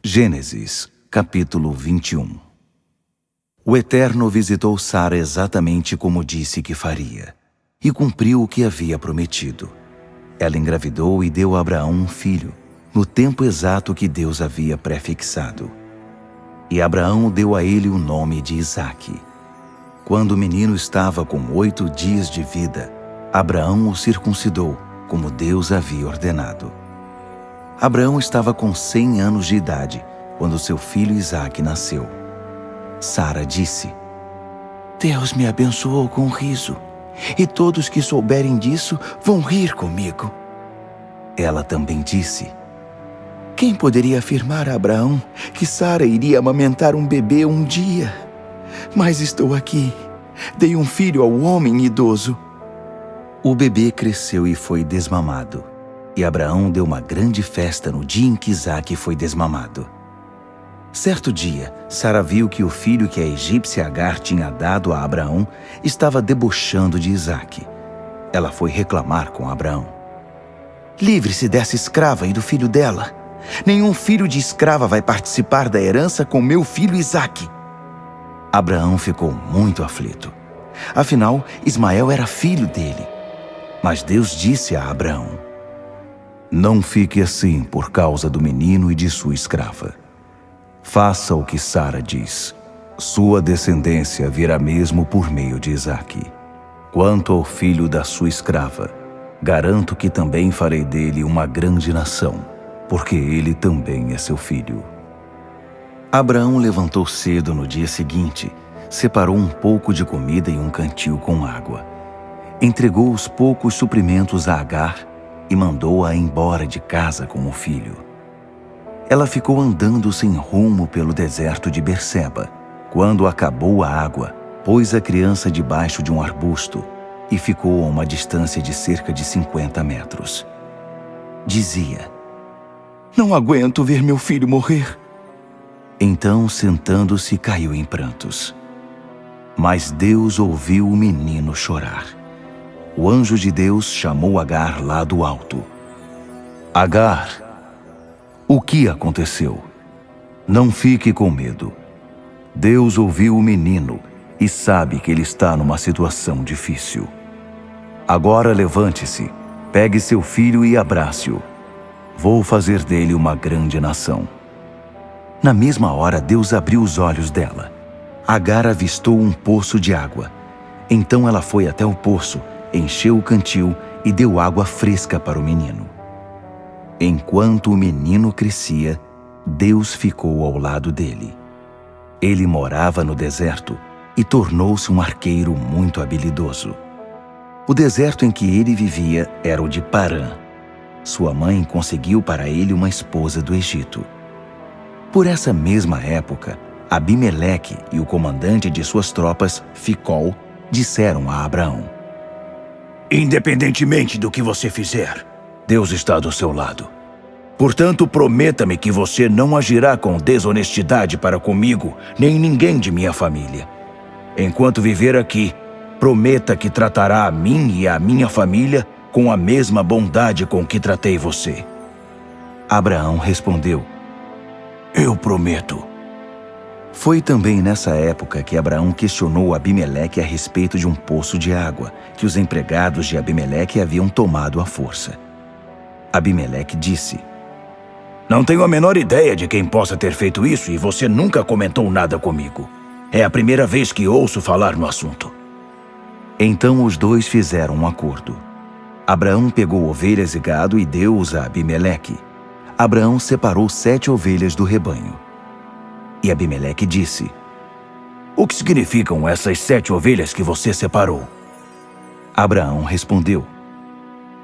Gênesis, capítulo 21. O Eterno visitou Sara exatamente como disse que faria, e cumpriu o que havia prometido. Ela engravidou e deu a Abraão um filho, no tempo exato que Deus havia prefixado. E Abraão deu a ele o nome de Isaque. Quando o menino estava com 8 dias de vida, Abraão o circuncidou, como Deus havia ordenado. Abraão estava com 100 anos de idade, quando seu filho Isaque nasceu. Sara disse: Deus me abençoou com riso, e todos que souberem disso vão rir comigo. Ela também disse: Quem poderia afirmar a Abraão que Sara iria amamentar um bebê um dia? Mas estou aqui, dei um filho ao homem idoso. O bebê cresceu e foi desmamado. E Abraão deu uma grande festa no dia em que Isaque foi desmamado. Certo dia, Sara viu que o filho que a egípcia Agar tinha dado a Abraão estava debochando de Isaque. Ela foi reclamar com Abraão. Livre-se dessa escrava e do filho dela. Nenhum filho de escrava vai participar da herança com meu filho Isaque. Abraão ficou muito aflito. Afinal, Ismael era filho dele. Mas Deus disse a Abraão: Não fique assim por causa do menino e de sua escrava. Faça o que Sara diz. Sua descendência virá mesmo por meio de Isaque. Quanto ao filho da sua escrava, garanto que também farei dele uma grande nação, porque ele também é seu filho. Abraão levantou cedo no dia seguinte, separou um pouco de comida e um cantil com água. Entregou os poucos suprimentos a Agar e mandou-a embora de casa com o filho. Ela ficou andando sem rumo pelo deserto de Berseba. Quando acabou a água, pôs a criança debaixo de um arbusto e ficou a uma distância de cerca de 50 metros. Dizia: Não aguento ver meu filho morrer. Então, sentando-se, caiu em prantos. Mas Deus ouviu o menino chorar. O anjo de Deus chamou Agar lá do alto. Agar, o que aconteceu? Não fique com medo. Deus ouviu o menino e sabe que ele está numa situação difícil. Agora levante-se, pegue seu filho e abrace-o. Vou fazer dele uma grande nação. Na mesma hora, Deus abriu os olhos dela. Agar avistou um poço de água. Então ela foi até o poço, encheu o cantil e deu água fresca para o menino. Enquanto o menino crescia, Deus ficou ao lado dele. Ele morava no deserto e tornou-se um arqueiro muito habilidoso. O deserto em que ele vivia era o de Parã. Sua mãe conseguiu para ele uma esposa do Egito. Por essa mesma época, Abimeleque e o comandante de suas tropas, Ficol, disseram a Abraão: Independentemente do que você fizer, Deus está do seu lado. Portanto, prometa-me que você não agirá com desonestidade para comigo, nem ninguém de minha família. Enquanto viver aqui, prometa que tratará a mim e a minha família com a mesma bondade com que tratei você. Abraão respondeu: Eu prometo. Foi também nessa época que Abraão questionou Abimeleque a respeito de um poço de água que os empregados de Abimeleque haviam tomado à força. Abimeleque disse: Não tenho a menor ideia de quem possa ter feito isso e você nunca comentou nada comigo. É a primeira vez que ouço falar no assunto. Então os dois fizeram um acordo. Abraão pegou ovelhas e gado e deu-os a Abimeleque. Abraão separou 7 ovelhas do rebanho. E Abimeleque disse: O que significam essas 7 ovelhas que você separou? Abraão respondeu: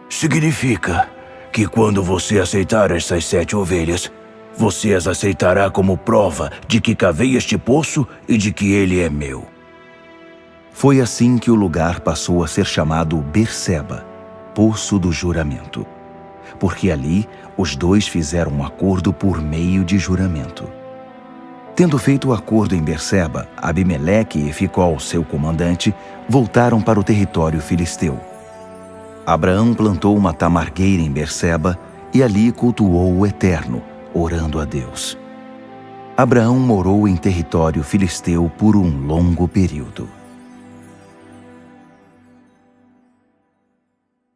Significa que quando você aceitar essas 7 ovelhas, você as aceitará como prova de que cavei este poço e de que ele é meu. Foi assim que o lugar passou a ser chamado Berseba, Poço do Juramento, porque ali os dois fizeram um acordo por meio de juramento. Tendo feito o acordo em Berseba, Abimeleque e Ficol, seu comandante, voltaram para o território filisteu. Abraão plantou uma tamargueira em Berseba e ali cultuou o Eterno, orando a Deus. Abraão morou em território filisteu por um longo período.